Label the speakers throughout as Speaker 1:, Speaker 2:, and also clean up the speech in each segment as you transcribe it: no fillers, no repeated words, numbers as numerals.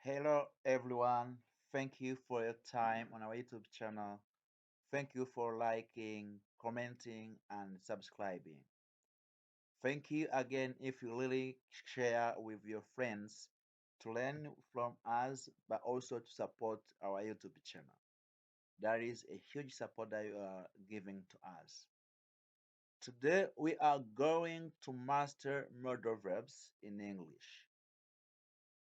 Speaker 1: Hello everyone. Thank you for your time on our YouTube channel. Thank you for liking, commenting, and subscribing. Thank you again if you really share with your friends to learn from us, but also to support our YouTube channel. That is a huge support that you are giving to us. Today we are going to master modal verbs in English.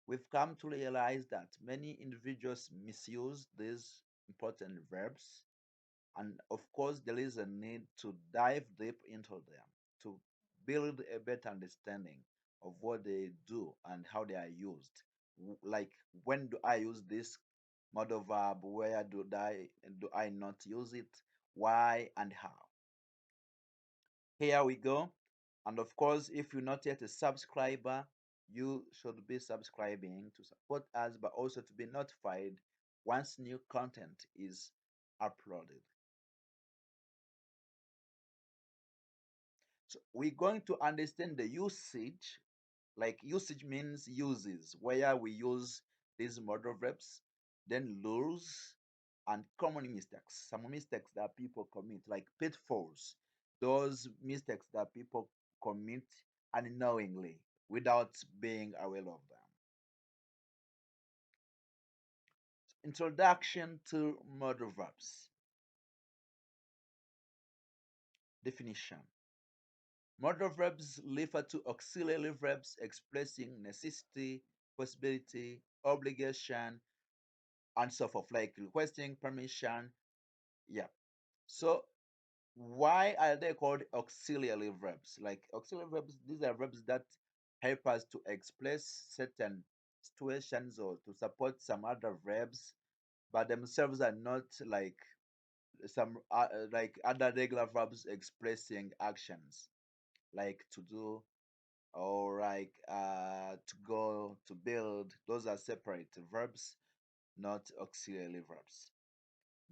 Speaker 1: We've come to realize that many individuals misuse these important verbs, and of course, there is a need to dive deep into them to build a better understanding of what they do and how they are used. Like, when do I use this modal verb? Where do I not use it? Why and how? Here we go. And of course, if you're not yet a subscriber, you should be subscribing to support us, but also to be notified once new content is uploaded. So we're going to understand the usage. Like, usage means uses, where we use these modal verbs, then rules and common mistakes. Some mistakes that people commit, like pitfalls, those mistakes that people commit unknowingly without being aware of them. Introduction to modal verbs. Definition. Modal verbs refer to auxiliary verbs expressing necessity, possibility, obligation, and so forth, like requesting permission. Yeah. So why are they called auxiliary verbs? Like, auxiliary verbs, these are verbs that help us to express certain situations or to support some other verbs, but themselves are not like some like other regular verbs expressing actions, like to do or like to go, to build. Those are separate verbs, not auxiliary verbs.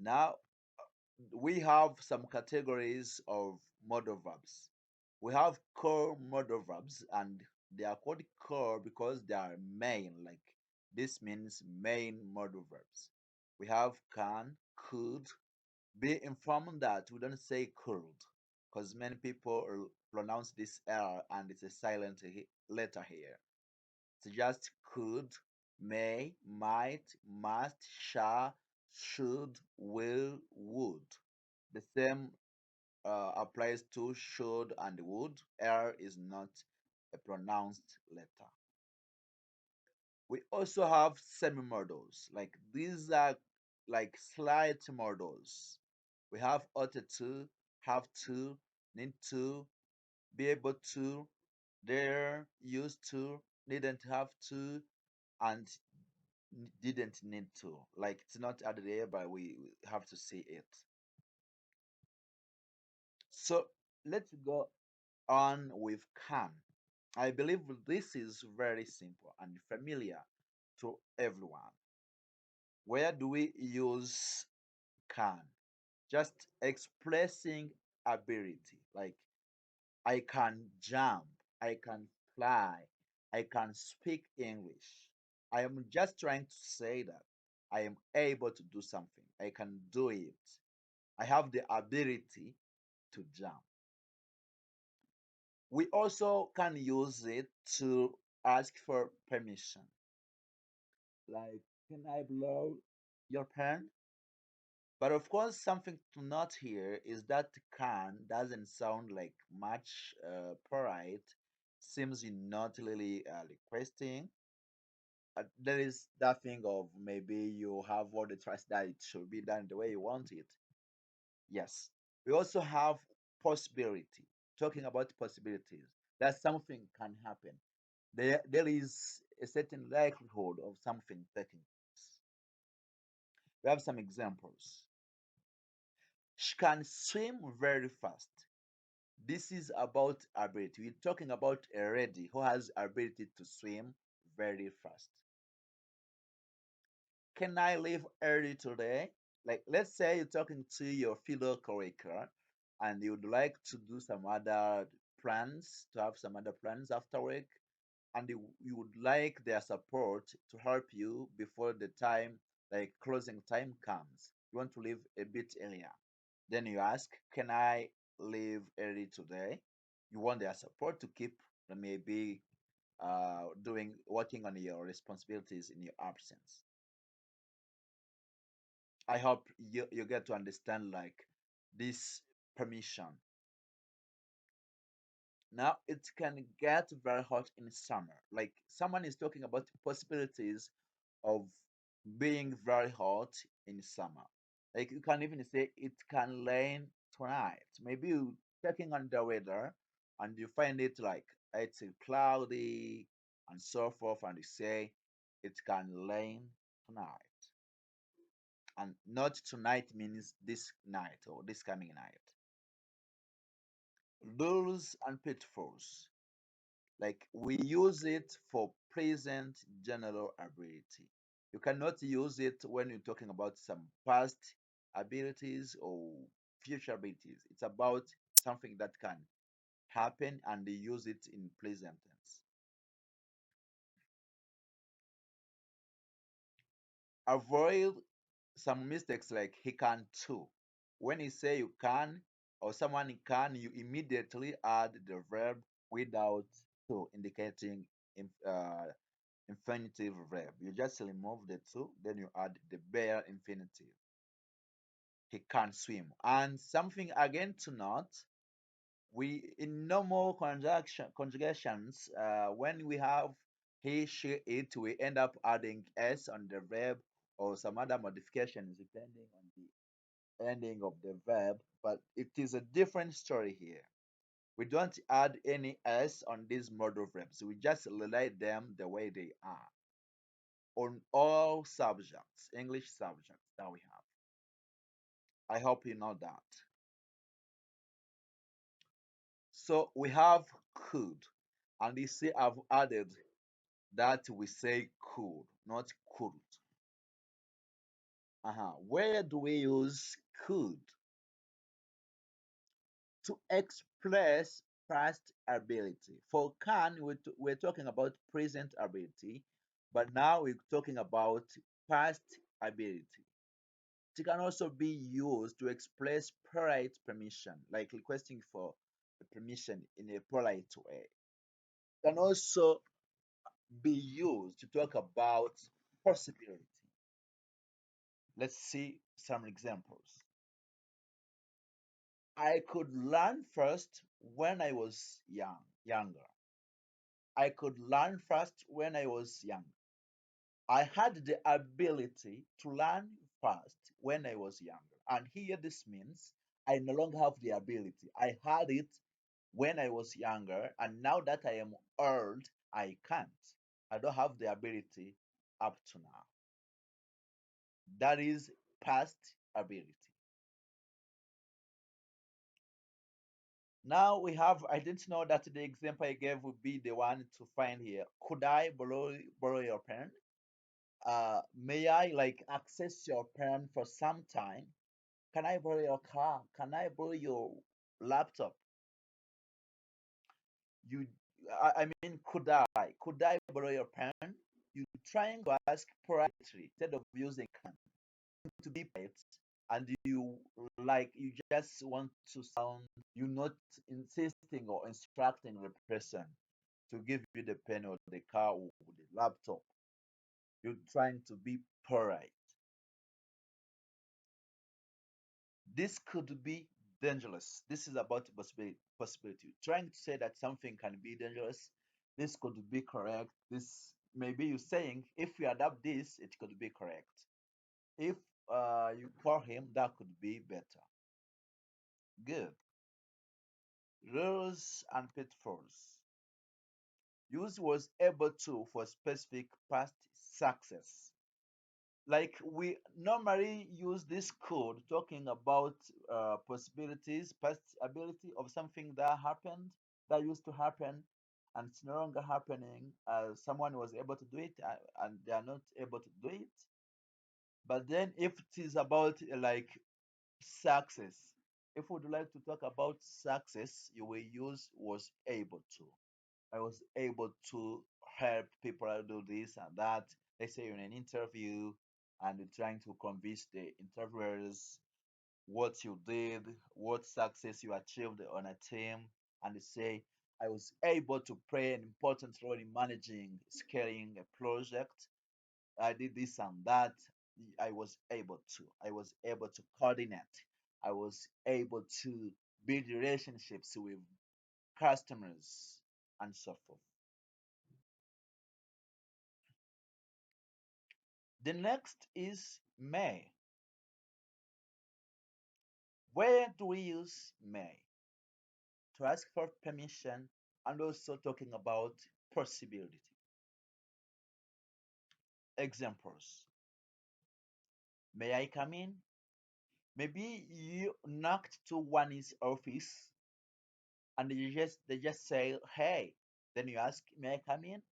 Speaker 1: Now, we have some categories of modal verbs. We have core modal verbs, and they are called core because they are main. Like, this means main modal verbs. We have can, could. Be informed that we don't say could, because many people pronounce this R and it's a silent letter here. It's just could, may, might, must, shall, should, will, would. The same applies to should and would. R is not a pronounced letter. We also have semi-modals. Like, these are like slight modals. We have ought to, have to, need to, be able to, dare, used to, didn't have to, and didn't need to. Like, it's not added here, but we have to see it. So let's go on with can. I believe this is very simple and familiar to everyone. Where do we use can? Just expressing ability. Like, I can jump, I can fly, I can speak English. I am just trying to say that I am able to do something. I can do it. I have the ability to jump. We also can use it to ask for permission. Like, can I blow your pen? But of course, something to note here is that can doesn't sound like much polite. Seems you're not really requesting. There is that thing of maybe you have all the trust that it should be done the way you want it. Yes. We also have possibility. Talking about possibilities, that something can happen. There is a certain likelihood of something taking place. We have some examples. She can swim very fast. This is about ability. We're talking about a lady who has ability to swim very fast. Can I leave early today? Like, let's say you're talking to your fellow coworker and you would like to do some other plans, to have some other plans after work. and you would like their support to help you before the time, like closing time comes. You want to leave a bit earlier. Then you ask, can I leave early today? You want their support to keep maybe doing working on your responsibilities in your absence. I hope you get to understand like this permission. Now it can get very hot in summer. Like someone is talking about possibilities of being very hot in summer. Like you can even say it can rain tonight. Maybe you checking on the weather and you find it like it's cloudy and so forth, and you say it can rain tonight. And not tonight means this night or this coming night. Rules and pitfalls. Like we use it for present general ability. You cannot use it when you're talking about some past abilities or future abilities. It's about something that can happen and they use it in present tense. Avoid some mistakes like he can too. When you say you can or someone can, you immediately add the verb without to, indicating infinitive verb. You just remove the two, then you add the bare infinitive. He can swim. And something again to note, we in normal conjugations, when we have he, she, it, we end up adding s on the verb or some other modifications depending on the ending of the verb. But it is a different story here. We don't add any s on these modal verbs. We just relate them the way they are on all subjects, English subjects that we have. I hope you know that. So we have could, and you see I've added that we say could, not could. Where do we use could? To express past ability. For can, we're talking about present ability, but now we're talking about past ability. It can also be used to express polite permission, like requesting for permission in a polite way. It can also be used to talk about possibility. Let's see some examples. I could learn first when I was younger. I could learn first when I was young. I had the ability to learn fast when I was younger. And here this means I no longer have the ability. I had it when I was younger, and now that I am old, I can't. I don't have the ability up to now. That is past ability. Now we have, I didn't know that the example I gave would be the one to find here. Could I borrow your pen? May I like access your pen for some time? Can I borrow your car? Can I borrow your laptop? You, I mean, could I borrow your pen? You trying to ask politely instead of using can to be polite, and you like you just want to sound you're not insisting or instructing the person to give you the pen or the car or the laptop. You're trying to be polite. This could be dangerous. This is about possibility. Trying to say that something can be dangerous. This could be correct. This maybe you're saying if we adapt this, it could be correct. If you call him, that could be better. Good. Rules and pitfalls. Use was able to for specific past success. Like we normally use this code talking about possibilities, past ability of something that happened, that used to happen, and it's no longer happening. Someone was able to do it, and they are not able to do it. But then, if it is about like success, if we would like to talk about success, you will use was able to. I was able to help people do this and that. Let's say you're in an interview and you're trying to convince the interviewers what you did, what success you achieved on a team, and you say, I was able to play an important role in managing, scaling a project. I did this and that. I was able to. I was able to coordinate. I was able to build relationships with customers and so forth. The next is may. Where do we use may? To ask for permission and also talking about possibility. Examples. May I come in? Maybe you knocked to one's office and they just say, hey. Then you ask, may I come in?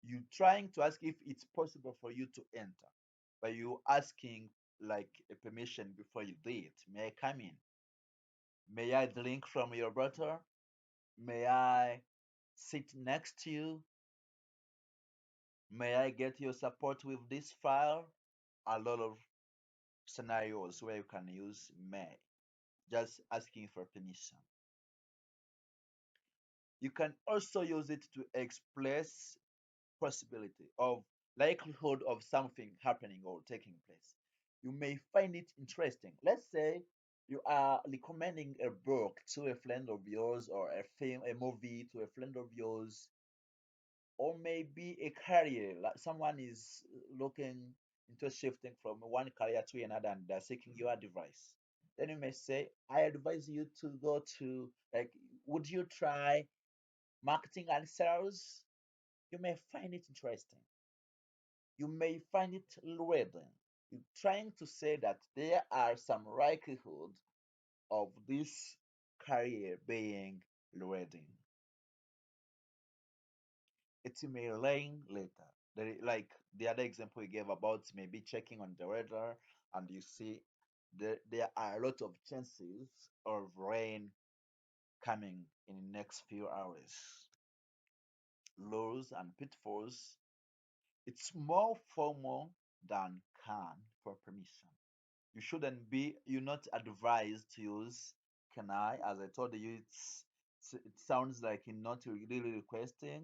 Speaker 1: You trying to ask if it's possible for you to enter. But you asking like a permission before you do it. May I come in? May I drink from your bottle? May I sit next to you? May I get your support with this file? A lot of scenarios where you can use may, just asking for permission. You can also use it to express possibility of likelihood of something happening or taking place. You may find it interesting. Let's say you are recommending a book to a friend of yours or a film, a movie to a friend of yours, or maybe a career. Like someone is looking into shifting from one career to another and they're seeking your advice. Then you may say, I advise you to go to, like, would you try marketing and sales? You may find it interesting. You may find it reading. You're trying to say that there are some likelihood of this career being reading. It may rain later. Like the other example you gave about maybe checking on the weather, and you see there are a lot of chances of rain coming in the next few hours. Laws and pitfalls. It's more formal than can for permission. You're not advised to use can I. As I told you, it sounds like you're not really requesting.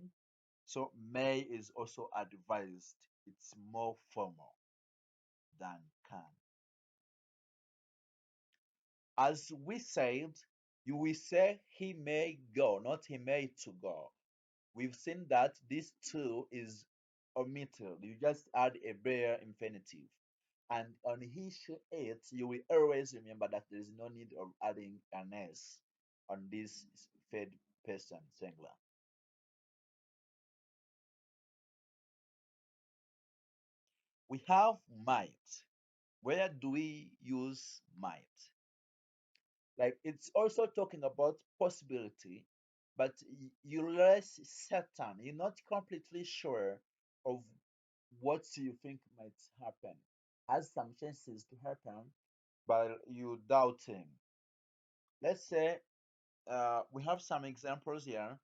Speaker 1: So may is also advised. It's more formal than can. As we said, you will say he may go, not he may to go. We've seen that this two is omitted. You just add a bare infinitive. And on he, she, it, you will always remember that there is no need of adding an s on this third person singular. We have might. Where do we use might? Like it's also talking about possibility, but you're less certain. You're not completely sure of what you think might happen. Has some chances to happen, but you doubting. Let's say we have some examples here.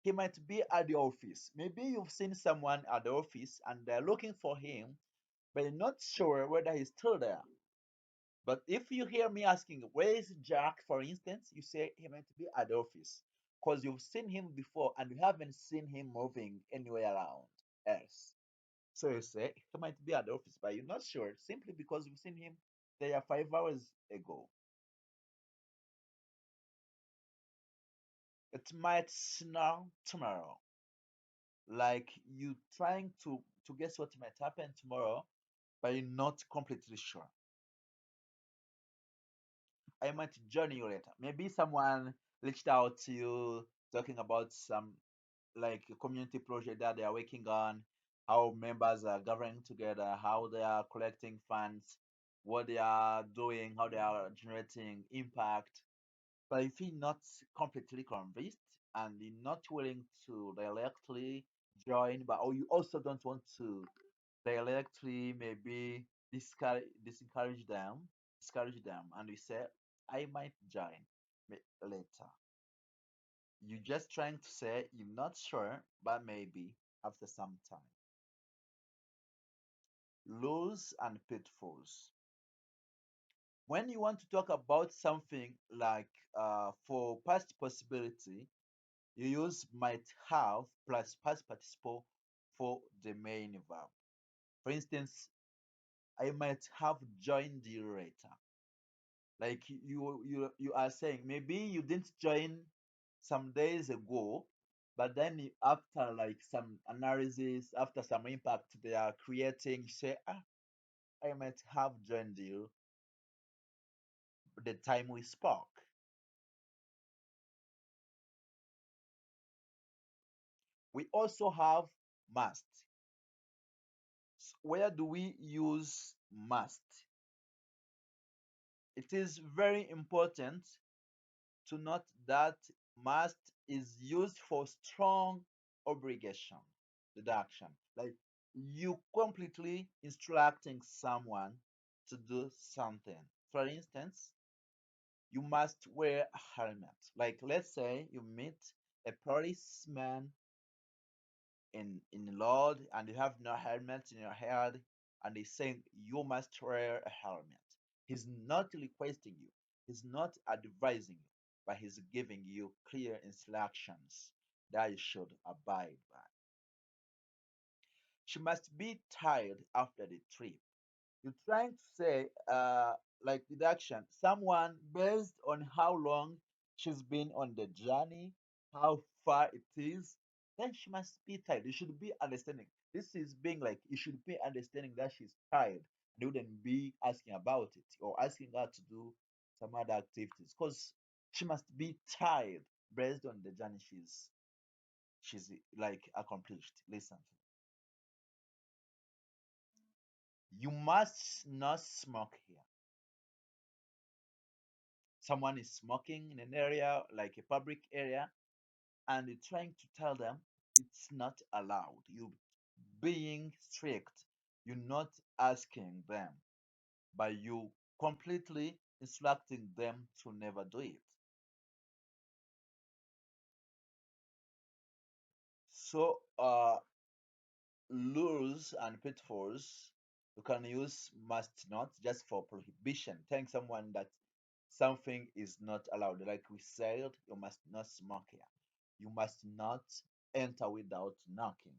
Speaker 1: He might be at the office. Maybe you've seen someone at the office and they're looking for him, but you're not sure whether he's still there. But if you hear me asking, where is Jack, for instance, you say he might be at the office because you've seen him before and you haven't seen him moving anywhere around else. So you say he might be at the office, but you're not sure simply because you've seen him there 5 hours ago. It might snow tomorrow. Like you trying to guess what might happen tomorrow, but you're not completely sure. I might join you later. Maybe someone reached out to you talking about some like a community project that they are working on, how members are gathering together, how they are collecting funds, what they are doing, how they are generating impact. But if you're not completely convinced and you're not willing to directly join, but or you also don't want to directly maybe discourage them, and you say, I might join later. You're just trying to say you're not sure, but maybe. after some time. Laws and pitfalls. When you want to talk about something like for past possibility, you use might have plus past participle for the main verb. For instance, I might have joined you later. Like you are saying maybe you didn't join some days ago, but then after like some analysis, after some impact they are creating, you say, ah, I might have joined you the time we spoke. We also have must. Where do we use must? It is very important to note that must is used for strong obligation, deduction. Like you completely instructing someone to do something. For instance, you must wear a helmet. Like let's say you meet a policeman in the Lord and you have no helmet in your head and he's saying you must wear a helmet. He's not requesting you, he's not advising you, but he's giving you clear instructions that you should abide by. She must be tired after the trip. You're trying to say, like deduction, someone based on how long she's been on the journey, how far it is, then she must be tired. You should be understanding. This is being like, you should be understanding that she's tired. And you wouldn't be asking about it or asking her to do some other activities because she must be tired based on the journey she's like accomplished. Listen, you must not smoke here. Someone is smoking in an area like a public area and you're trying to tell them it's not allowed. You being strict. You're not asking them, but you completely instructing them to never do it. So rules and pitfalls, you can use must not just for prohibition, telling someone that something is not allowed. Like we said, you must not smoke here. You must not enter without knocking.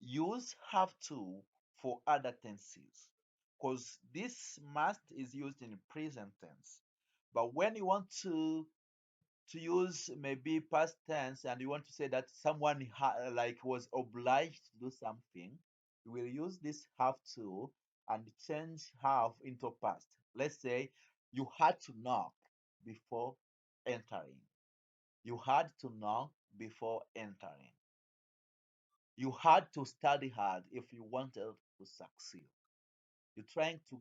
Speaker 1: Use have to for other tenses because this must is used in present tense. But when you want to use maybe past tense and you want to say that someone like was obliged to do something, you will use this have to and change have into past. Let's say you had to knock before entering. You had to knock before entering. You had to study hard if you wanted to succeed. You're trying to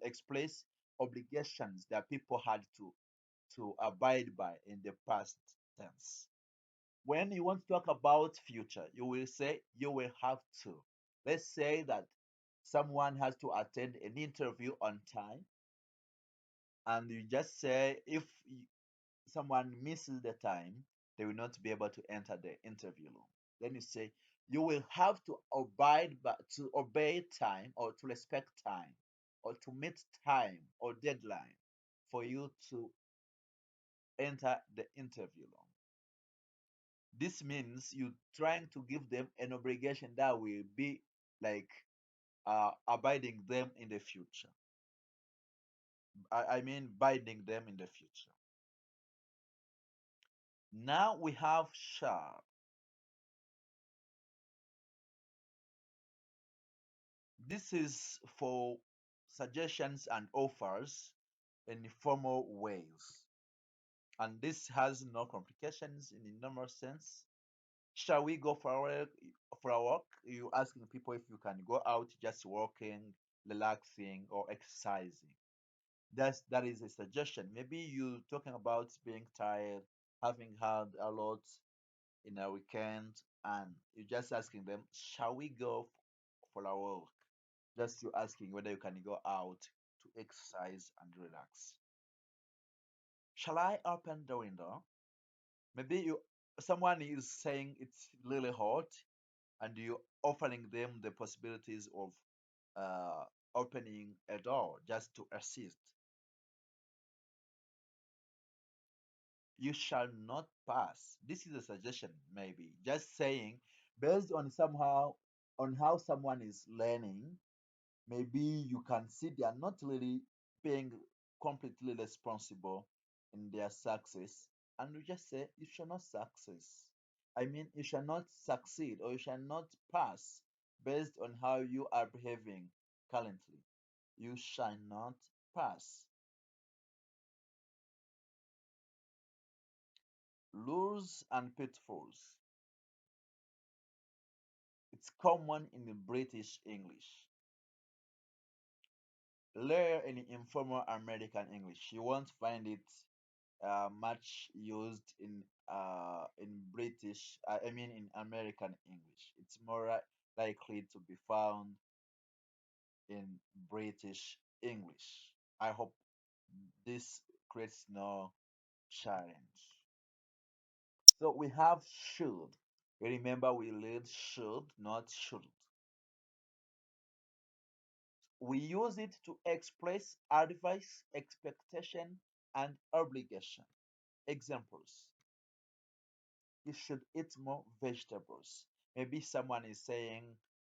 Speaker 1: express obligations that people had to abide by in the past tense. When you want to talk about future, you will say you will have to. Let's say that someone has to attend an interview on time, and you just say if someone misses the time, they will not be able to enter the interview room. Then you say you will have to abide by to obey time or to respect time or to meet time or deadline for you to enter the interview room. This means you trying to give them an obligation that will be like abiding them in the future. I mean binding them in the future. Now we have shall. This is for suggestions and offers in formal ways. And this has no complications in the normal sense. Shall we go for a walk? You asking people if you can go out just walking, relaxing, or exercising. That is a suggestion. Maybe you talking about being tired, having had a lot in a weekend, and you're just asking them, shall we go for a walk? Just you asking whether you can go out to exercise and relax. Shall I open the window? Maybe you someone is saying it's really hot, and you offering them the possibilities of uh, opening a door just to assist. You shall not pass. This is a suggestion, maybe just saying based on somehow on how someone is learning. Maybe you can see they are not really being completely responsible in their success, and you just say you shall not success. I mean, you shall not succeed or you shall not pass based on how you are behaving currently. You shall not pass. Lures and pitfalls. It's common in the British English. Rare in informal American English. You won't find it much used in British. I mean, in American English. It's more likely to be found in British English. I hope this creates no challenge. So we have should. Remember, we lead should, not should. We use it to express advice, expectation, and obligation. Examples: you should eat more vegetables. Maybe someone is saying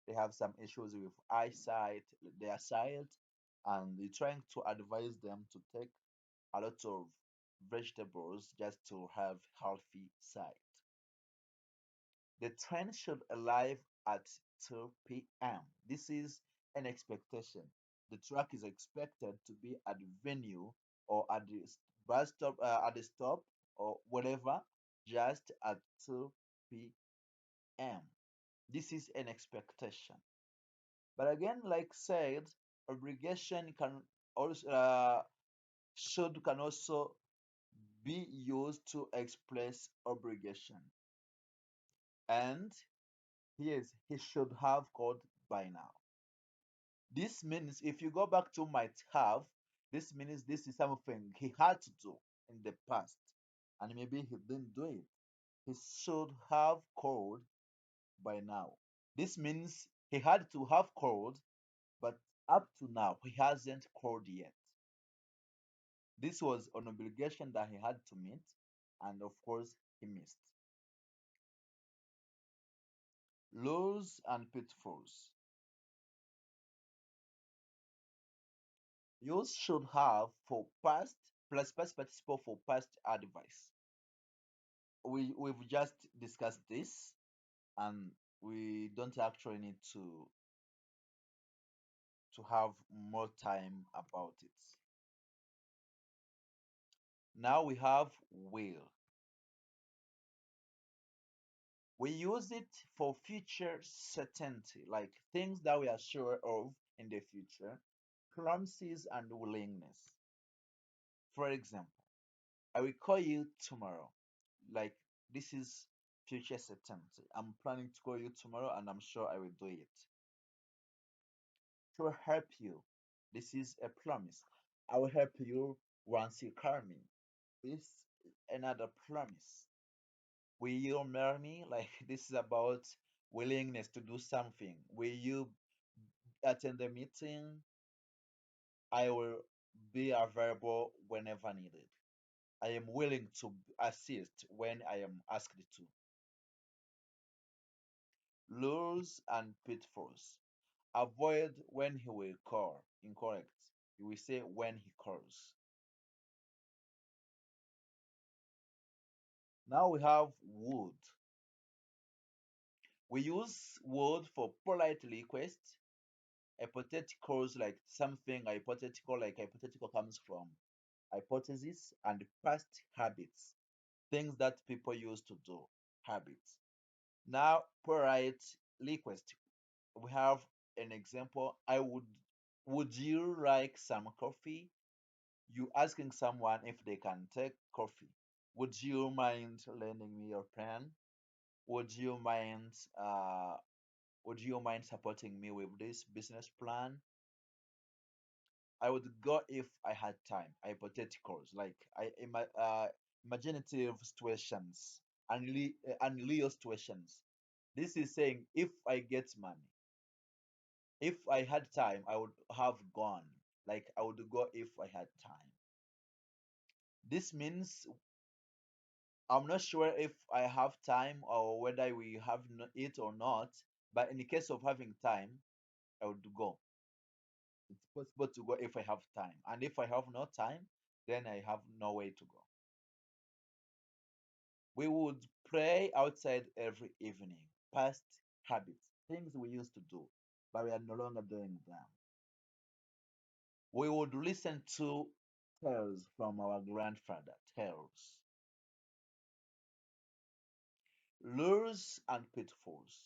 Speaker 1: they have some issues with eyesight, their sight, and you're trying to advise them to take a lot of vegetables just to have healthy sight. The train should arrive at 2 p.m. This is an expectation. The track is expected to be at the venue or at the bus stop, at the stop or whatever, just at 2 p.m. This is an expectation. But again, like said, obligation can also should can also be used to express obligation. And yes, he should have called by now. This means if you go back to might have, this means this is something he had to do in the past, and maybe he didn't do it. He should have called by now. This means he had to have called, but up to now he hasn't called yet. This was an obligation that he had to meet, and of course he missed. Laws and pitfalls. You should have for past plus past participle for past advice. We've just discussed this, and we don't actually need to have more time about it. Now we have will. We use it for future certainty, like things that we are sure of in the future, promises and willingness. For example, I will call you tomorrow. Like this is future certainty. I'm planning to call you tomorrow and I'm sure I will do it. To help you. This is a promise. I will help you once you call me. This another promise. Will you marry me? Like this is about willingness to do something. Will you attend the meeting? I will be available whenever needed. I am willing to assist when I am asked to. Lures and pitfalls. Avoid when he will call. Incorrect. You will say when he calls. Now we have would. We use would for polite request, hypotheticals like something hypothetical, like hypothetical comes from hypothesis, and past habits, things that people used to do, habits. Now, polite request. We have an example. Would you like some coffee? You asking someone if they can take coffee. Would you mind lending me your pen? Would you mind would you mind supporting me with this business plan? I would go if I had time. Hypotheticals, like I in my imaginative situations and real situations. This is saying if I get money, if I had time, I would have gone. Like I would go if I had time. This means I'm not sure if I have time or whether we have it or not. But in the case of having time, I would go. It's possible to go if I have time. And if I have no time, then I have no way to go. We would pray outside every evening. Past habits, things we used to do, but we are no longer doing them. We would listen to tales from our grandfather, tales, lures and pitfalls.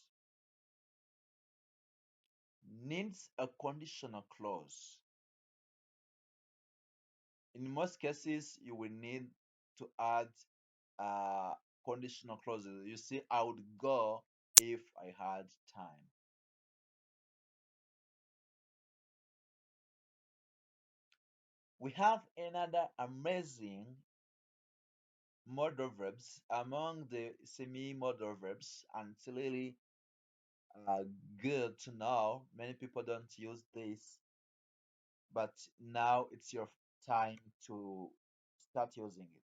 Speaker 1: Needs a conditional clause. In most cases, you will need to add uh, conditional clauses. You see, I would go if I had time. We have another amazing modal verbs among the semi-modal verbs, and it's really uh, good to know. Many people don't use this, but now it's your time to start using it.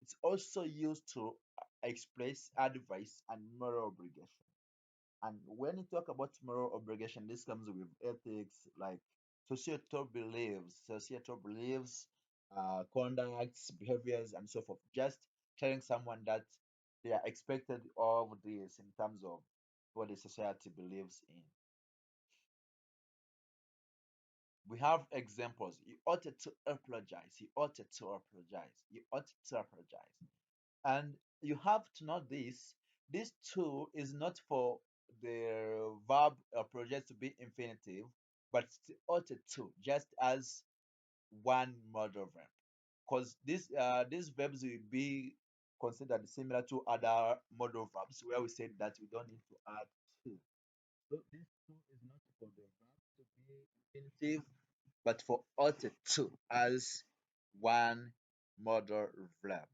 Speaker 1: It's also used to express advice and moral obligation. And when you talk about moral obligation, this comes with ethics like societal beliefs, conducts, behaviors, and so forth. Just telling someone that they are expected of this in terms of what the society believes in. We have examples. You ought to apologize. You ought to apologize. You ought to apologize. And you have to know this. This too is not for the verb project to be infinitive, but it's ought to, just as one modal verb. Because these verbs will be considered similar to other modal verbs where we said that we don't need to add to. So this two is not for the verb to be infinitive, but for ought to as one modal verb.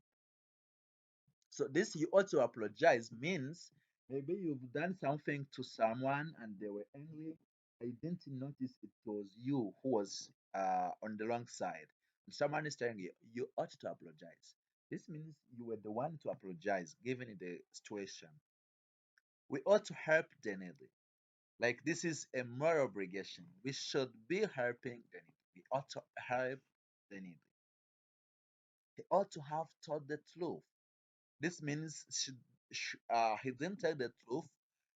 Speaker 1: So this you ought to apologize means maybe you've done something to someone and they were angry. I didn't notice it was you who was on the wrong side. And someone is telling you, you ought to apologize. This means you were the one to apologize given the situation. We ought to help the needy. Like this is a moral obligation. We should be helping the needy. We ought to help the needy. He ought to have told the truth. This means he didn't tell the truth,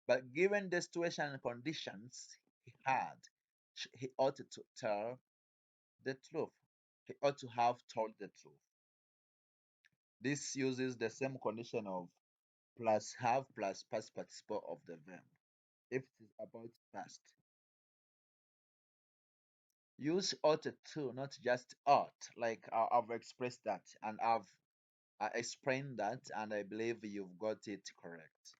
Speaker 1: but given the situation and conditions he had, he ought to tell the truth. He ought to have told the truth. This uses the same condition of plus have plus past participle of the verb. If it is about past, use ought to, not just ought. Like I've expressed that and I've explained that, and I believe you've got it correct.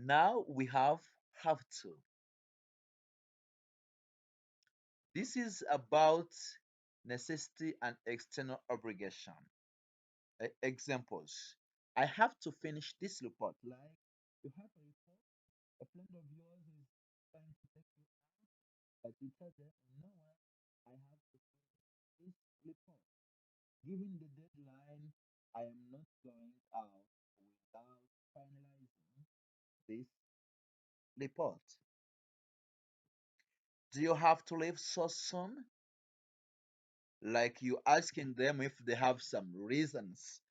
Speaker 1: Now we have to. This is about necessity and external obligation. Examples. I have to finish this report. Like you have a report, a friend of yours is trying to take you out, but you tell them, no one, I have to finish this report. Given the deadline, I am not going out without finalizing this report. Do you have to leave so soon? Like you asking them if they have some reasons,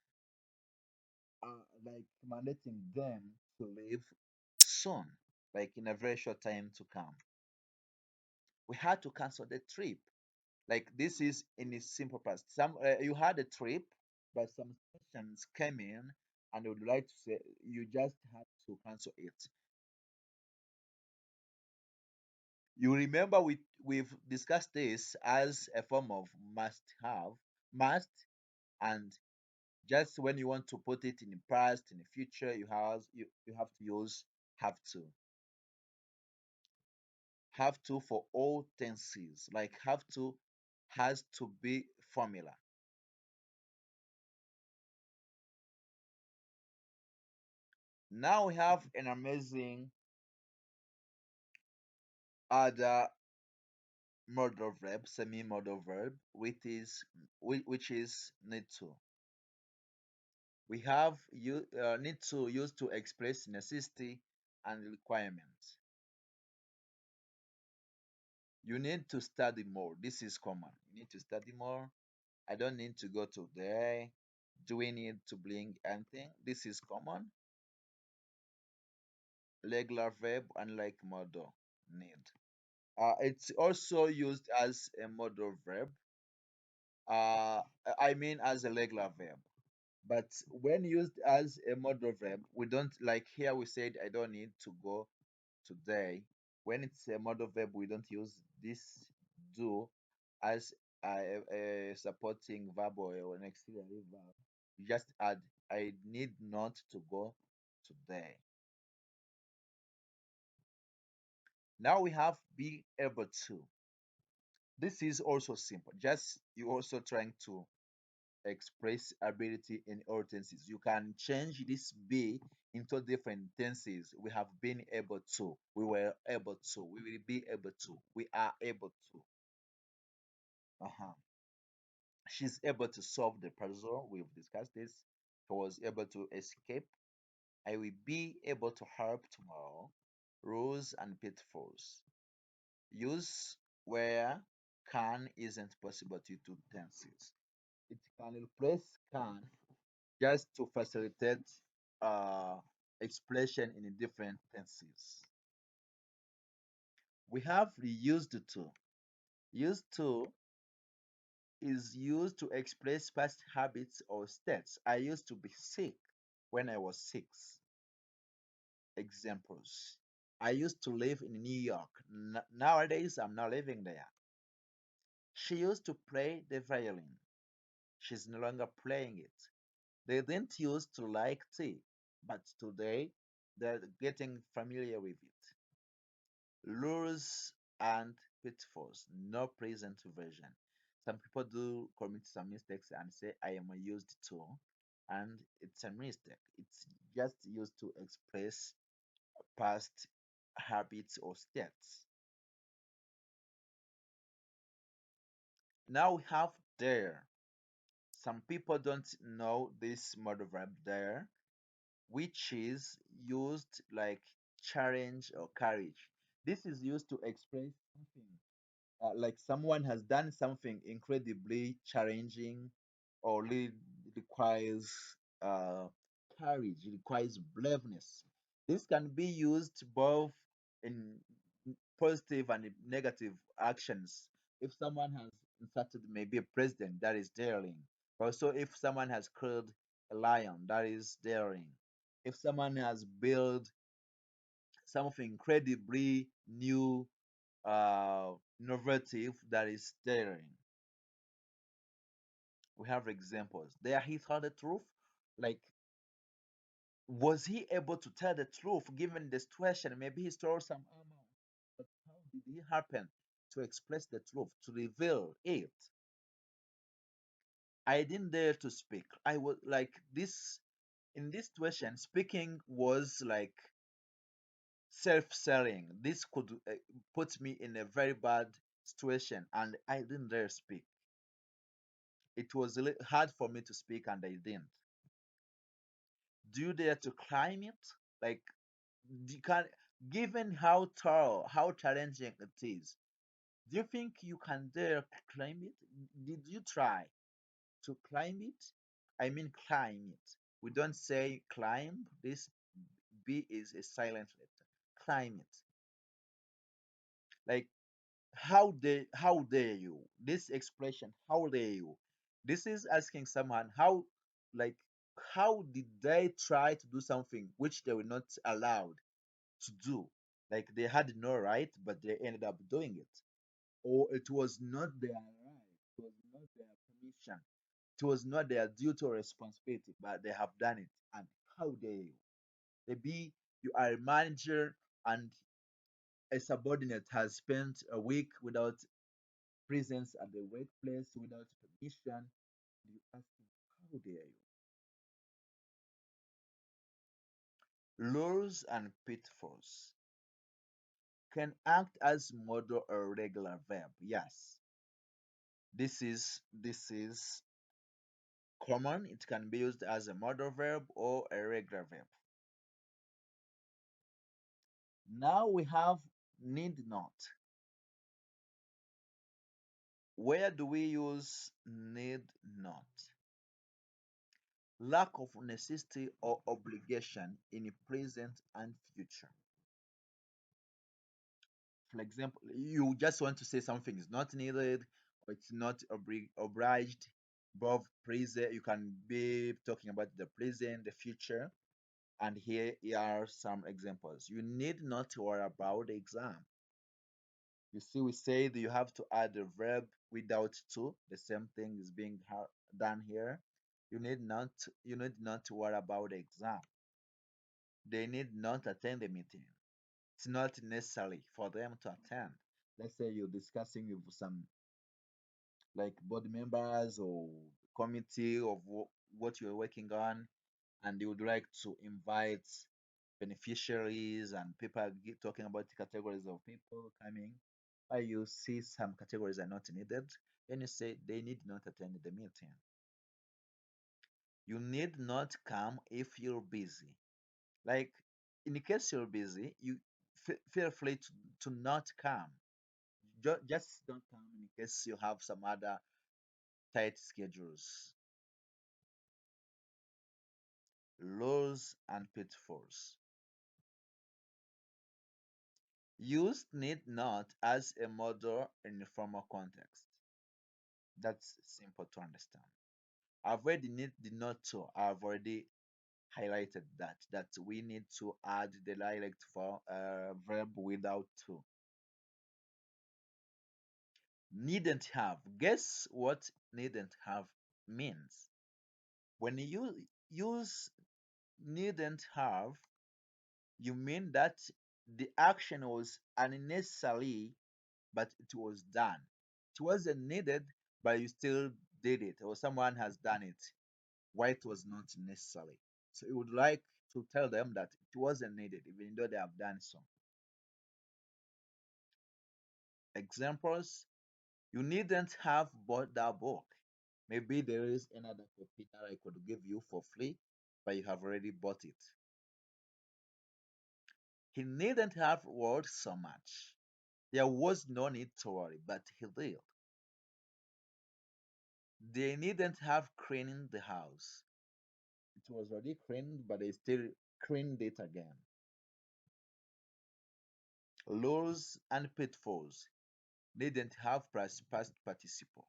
Speaker 1: like mandating them to leave soon, like in a very short time to come. We had to cancel the trip. Like this is in a simple past. Some you had a trip, but some questions came in, and would like to say you just had to cancel it. You remember we've discussed this as a form of must have, must, and just when you want to put it in the past, in the future, you have to use have to. Have to for all tenses. Like have to has to be formula. Now we have an amazing other modal verb, semi-modal verb, which is need to. We have need to used to express necessity and requirements. You need to study more. This is common. You need to study more. I don't need to go today. Do we need to bring anything? This is common. Regular verb, unlike modal, need. It's also used as a modal verb. Uh, I mean as a regular verb. But when used as a modal verb, we don't like here we said I don't need to go today. When it's a modal verb, we don't use this do as a supporting verb or an auxiliary verb. You just add I need not to go today. Now we have be able to. This is also simple. Just you also trying to express ability in all tenses. You can change this be into different tenses. We have been able to. We were able to. We will be able to. We are able to. Uh-huh. She's able to solve the puzzle. We've discussed this. She was able to escape. I will be able to help tomorrow. Rules and pitfalls. Use where can isn't possible to two tenses. It can replace can just to facilitate uh, expression in different tenses. We have the used to. Used to is used to express past habits or states. I used to be sick when I was 6. Examples. I used to live in New York. Nowadays, I'm not living there. She used to play the violin. She's no longer playing it. They didn't used to like tea, but today they're getting familiar with it. Lures and pitfalls, no present version. Some people do commit some mistakes and say, I am used to, and it's a mistake. It's just used to express past habits or states. Now we have dare. Some people don't know this modal verb dare, which is used like challenge or courage. This is used to express something like someone has done something incredibly challenging or requires uh, courage, requires braveness. This can be used both in positive and in negative actions. If someone has insulted maybe a president, that is daring. Also, if someone has killed a lion, that is daring. If someone has built something incredibly new, innovative, that is daring. We have examples. There he told the truth. Like, was he able to tell the truth given the situation? Maybe he stole some armor. But how did he happen to express the truth, to reveal it? I didn't dare to speak. I was like this in this situation, speaking was like self-selling. This could put me in a very bad situation, and I didn't dare speak. It was hard for me to speak, and I didn't. Do you dare to climb it? Like, you can, given how tall, how challenging it is, do you think you can dare climb it? Did you try to climb it? I mean, climb it. We don't say climb. This B is a silent letter. Climb it. Like, how dare you? This expression, how dare you? This is asking someone how, like, how did they try to do something which they were not allowed to do? Like they had no right, but they ended up doing it. Or it was not their right, it was not their permission, it was not their duty or responsibility, but they have done it. And how dare you? Maybe you are a manager and a subordinate has spent a week without presence at the workplace without permission. You ask him, how dare you? Laws and pitfalls can act as modal or regular verb. Yes, this is common. It can be used as a modal verb or a regular verb. Now we have need not. Where do we use need not? Lack of necessity or obligation in present and future. For example, you just want to say something is not needed or it's not obliged. Both present, you can be talking about the present, the future, and here are some examples. You need not worry about the exam. You see, we said you have to add a verb without to. The same thing is being done here. You need not to worry about the exam. They need not attend the meeting. It's not necessary for them to attend. Let's say you're discussing with some like board members or committee of what you're working on, and you would like to invite beneficiaries and people talking about the categories of people coming. Why you see some categories are not needed, then you say they need not attend the meeting. You need not come if you're busy. Like in case you're busy, you feel free to not come. Just don't come in case you have some other tight schedules. Laws and pitfalls. Use need not as a model in a formal context. That's simple to understand. Avoid the need the not to. I've already highlighted that we need to add the dialect for verb without to. Needn't have. Guess what needn't have means? When you use needn't have, you mean that the action was unnecessary, but it was done. It wasn't needed, but you still did it, or someone has done it. Why it was not necessary? So you would like to tell them that it wasn't needed, even though they have done so. Examples: you needn't have bought that book. Maybe there is another copy that I could give you for free, but you have already bought it. He needn't have worried so much. There was no need to worry, but he did. They needn't have cleaned the house. It was already cleaned, but they still cleaned it again. Laws and pitfalls needn't have past participle.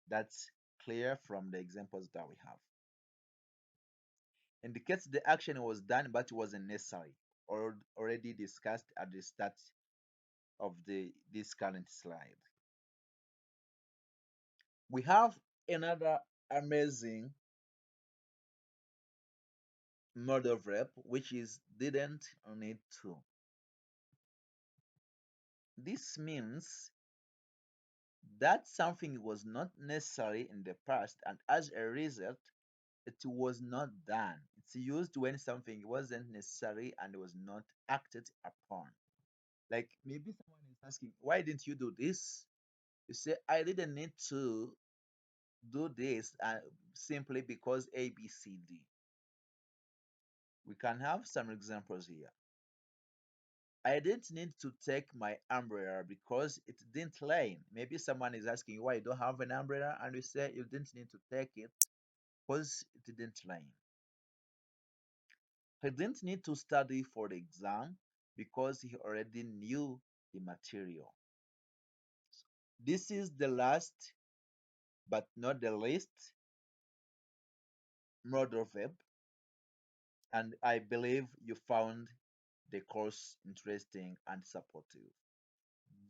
Speaker 1: That's clear from the examples that we have. Indicates the action was done but wasn't necessary, or already discussed at the start of this current slide. We have another amazing modal verb which is didn't need to. This means that something was not necessary in the past and as a result it was not done. It's used when something wasn't necessary and was not acted upon. Like maybe someone is asking, why didn't you do this? You say, I didn't need to do this simply because A, B, C, D. We can have some examples here. I didn't need to take my umbrella because it didn't rain. Maybe someone is asking you why you don't have an umbrella, and you say you didn't need to take it because it didn't rain. He didn't need to study for the exam because he already knew the material. This is the last but not the least modal verb, and I believe you found the course interesting and supportive.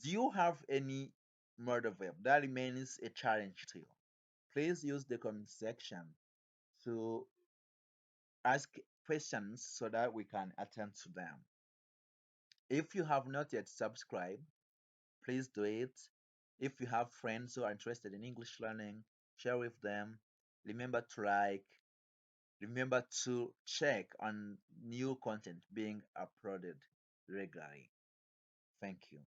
Speaker 1: Do you have any modal verb that remains a challenge to you? Please use the comment section to ask questions so that we can attend to them. If you have not yet subscribed, please do it If you have friends who are interested in English learning, share with them. Remember to like, remember to check on new content being uploaded regularly. Thank you.